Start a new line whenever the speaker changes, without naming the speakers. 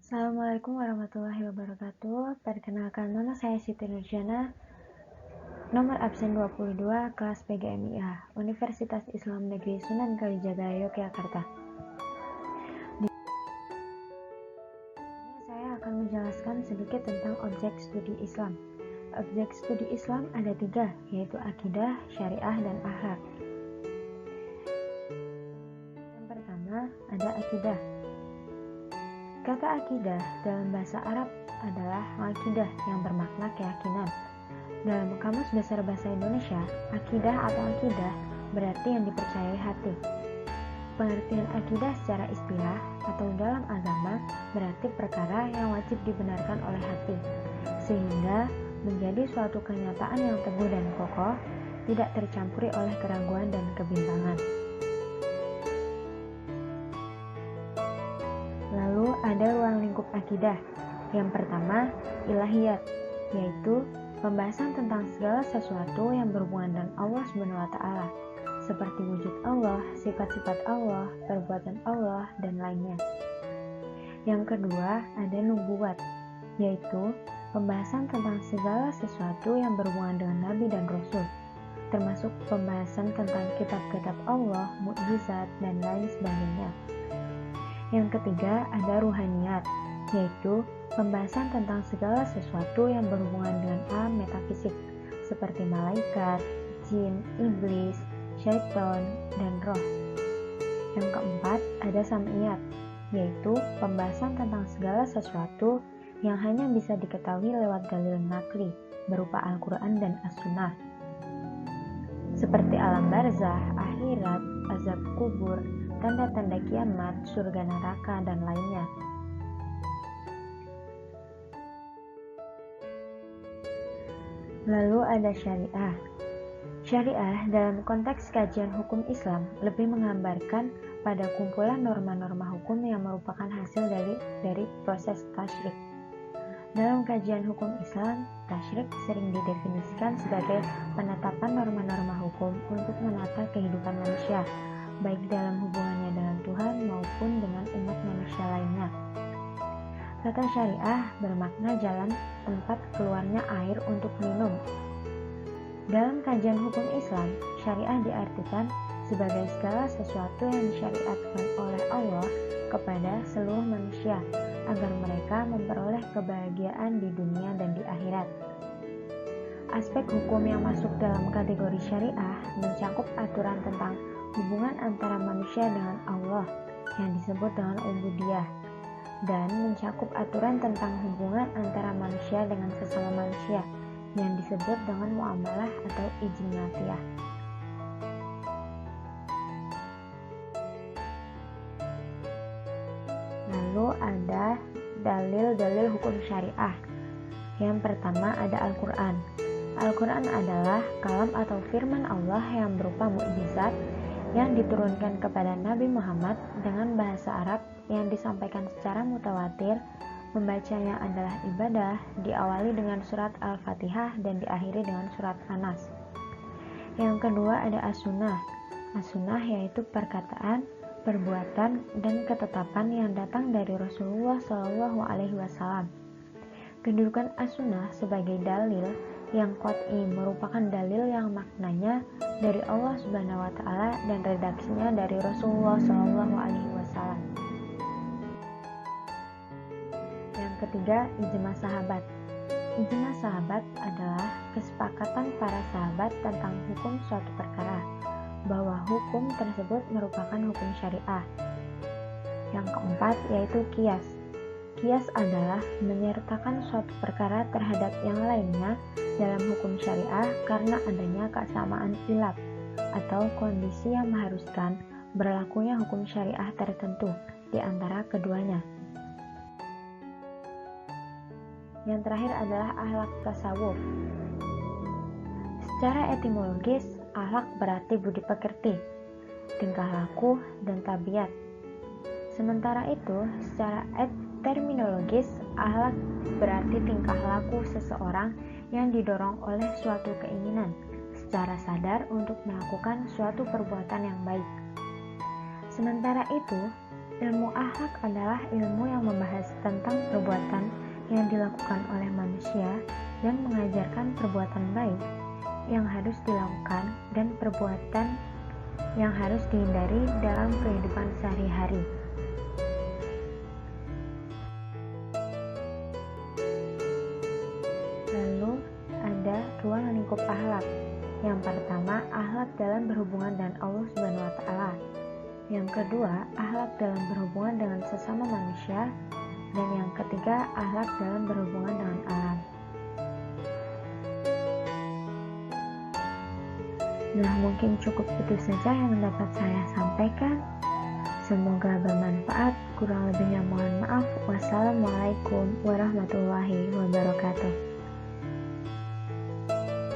Assalamualaikum warahmatullahi wabarakatuh. Perkenalkan, nama saya Siti Nurjana, nomor absen 22, kelas PGMIA, Universitas Islam Negeri Sunan Kalijaga, Yogyakarta. Di sini saya akan menjelaskan sedikit tentang objek studi Islam. Objek studi Islam ada 3, yaitu akidah, syariah, dan akhlak. Yang pertama, ada akidah. Kata akidah dalam bahasa Arab adalah aqidah yang bermakna keyakinan. Dalam Kamus Besar Bahasa Indonesia, akidah atau akidah berarti yang dipercayai hati. Pengertian akidah secara istilah atau dalam agama berarti perkara yang wajib dibenarkan oleh hati, sehingga menjadi suatu kenyataan yang teguh dan kokoh, tidak tercampuri oleh keraguan dan kebimbangan. Lalu ada ruang lingkup akidah. Yang pertama, ilahiyat, yaitu pembahasan tentang segala sesuatu yang berhubungan dengan Allah SWT, seperti wujud Allah, sifat-sifat Allah, perbuatan Allah, dan lainnya. Yang kedua, ada nubuwat, yaitu pembahasan tentang segala sesuatu yang berhubungan dengan Nabi dan Rasul, termasuk pembahasan tentang kitab-kitab Allah, mukjizat, dan lain sebagainya. Yang ketiga, ada ruhaniyat, yaitu pembahasan tentang segala sesuatu yang berhubungan dengan alam metafisik, seperti malaikat, jin, iblis, syaitan, dan roh. Yang keempat, ada sam'iyat, yaitu pembahasan tentang segala sesuatu yang hanya bisa diketahui lewat dalil nakli, berupa Al-Quran dan As-Sunnah, seperti alam barzah, akhirat, azab kubur, tanda-tanda kiamat, surga neraka, dan lainnya. Lalu ada syariah. Syariah dalam konteks kajian hukum Islam lebih menggambarkan pada kumpulan norma-norma hukum yang merupakan hasil dari proses tasyrik. Dalam kajian hukum Islam, tasyrik sering didefinisikan sebagai penetapan norma-norma hukum untuk menata kehidupan manusia, baik dalam hubungannya dengan Tuhan maupun dengan umat manusia lainnya. Kata syariah bermakna jalan tempat keluarnya air untuk minum. Dalam kajian hukum Islam, syariah diartikan sebagai segala sesuatu yang disyariatkan oleh Allah kepada seluruh manusia agar mereka memperoleh kebahagiaan di dunia dan di akhirat. Aspek hukum yang masuk dalam kategori syariah mencakup aturan tentang hubungan antara manusia dengan Allah yang disebut dengan ubudiyah, dan mencakup aturan tentang hubungan antara manusia dengan sesama manusia yang disebut dengan muamalah atau ijtimaiyah. Lalu ada dalil-dalil hukum syariah. Yang pertama ada Al-Quran. Al-Quran adalah kalam atau firman Allah yang berupa mukjizat yang diturunkan kepada Nabi Muhammad dengan bahasa Arab yang disampaikan secara mutawatir. Membacanya adalah ibadah, diawali dengan surat Al-Fatihah dan diakhiri dengan surat An-Nas. Yang kedua ada As-Sunnah. As-Sunnah yaitu perkataan, perbuatan, dan ketetapan yang datang dari Rasulullah SAW. Kedudukan As-Sunnah sebagai dalil yang qat'i merupakan dalil yang maknanya dari Allah Subhanahu wa Ta'ala dan redaksinya dari Rasulullah SAW. Yang ketiga, ijma sahabat. Ijma sahabat adalah kesepakatan para sahabat tentang hukum suatu perkara, bahwa hukum tersebut merupakan hukum syariah. Yang keempat yaitu qiyas. Qiyas adalah menyertakan suatu perkara terhadap yang lainnya dalam hukum syariah karena adanya kesamaan ilat atau kondisi yang mengharuskan berlakunya hukum syariah tertentu di antara keduanya. Yang terakhir adalah akhlak tasawuf. Secara etimologis, akhlak berarti budi pekerti, tingkah laku, dan tabiat. Sementara itu, secara terminologis, akhlak berarti tingkah laku seseorang yang didorong oleh suatu keinginan secara sadar untuk melakukan suatu perbuatan yang baik. Sementara itu, Ilmu akhlak adalah ilmu yang membahas tentang perbuatan yang dilakukan oleh manusia dan mengajarkan perbuatan baik yang harus dilakukan dan perbuatan yang harus dihindari dalam kehidupan sehari-hari. Lalu ada ruang lingkup akhlak. Yang pertama, akhlak dalam berhubungan dengan Allah Subhanahu wa taala. Yang kedua, akhlak dalam berhubungan dengan sesama manusia, dan yang ketiga, akhlak dalam berhubungan dengan alam. Nah, mungkin cukup itu saja yang dapat saya sampaikan. Semoga bermanfaat. Kurang lebihnya mohon maaf. Wassalamualaikum warahmatullahi wabarakatuh.